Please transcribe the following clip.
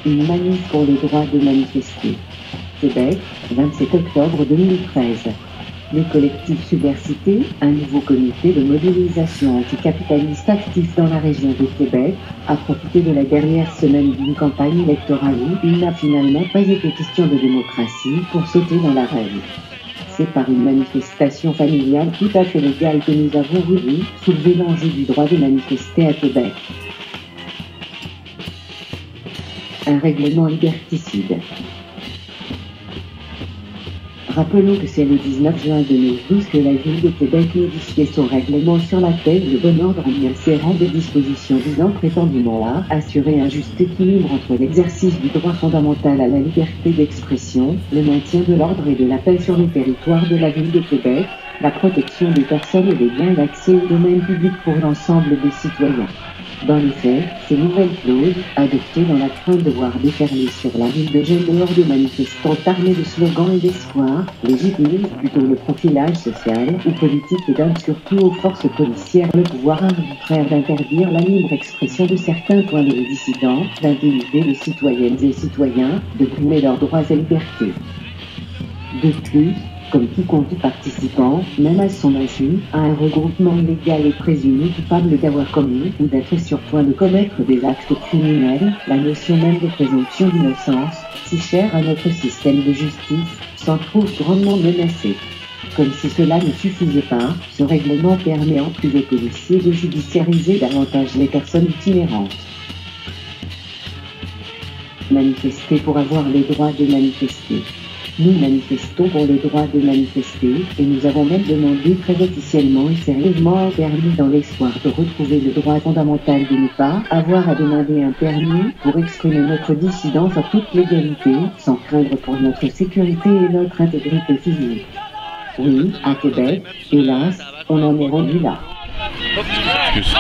Une manif pour le droit de manifester. Québec, 27 octobre 2013. Les collectifs Subversité, un nouveau comité de mobilisation anticapitaliste actif dans la région de Québec, a profité de la dernière semaine d'une campagne électorale où il n'a finalement pas été question de démocratie pour sauter dans l'arène. C'est par une manifestation familiale tout à fait légale que nous avons voulu soulever l'enjeu du droit de manifester à Québec. Un règlement liberticide. Rappelons que c'est le 19 juin 2012 que la Ville de Québec modifiait son règlement sur laquelle le bon ordre y insérant des dispositions visant prétendument à assurer un juste équilibre entre l'exercice du droit fondamental à la liberté d'expression, le maintien de l'ordre et de la paix sur le territoire de la Ville de Québec, la protection des personnes et des biens d'accès au domaine public pour l'ensemble des citoyens. Dans les faits, ces nouvelles clauses, adoptées dans la crainte de voir déferler sur la ville de jeunes dehors de manifestants armés de slogans et d'espoir, légitimisent plutôt le profilage social ou politique et donnent surtout aux forces policières le pouvoir arbitraire d'interdire la libre expression de certains points de vue dissidents, d'intimider les citoyennes et citoyens, de brimer leurs droits et libertés. De plus, comme quiconque participant, même à son insu, à un regroupement illégal et présumé coupable d'avoir commis ou d'être sur point de commettre des actes criminels, la notion même de présomption d'innocence, si chère à notre système de justice, s'en trouve grandement menacée. Comme si cela ne suffisait pas, ce règlement permet en plus aux policiers de judiciariser davantage les personnes itinérantes. Manifester pour avoir le droit de manifester. Nous manifestons pour le droit de manifester, et nous avons même demandé très officiellement et sérieusement un permis dans l'espoir de retrouver le droit fondamental de ne pas avoir à demander un permis pour exprimer notre dissidence en toute légalité, sans craindre pour notre sécurité et notre intégrité physique. Oui, à Québec, hélas, on en est rendu là. Autogestion!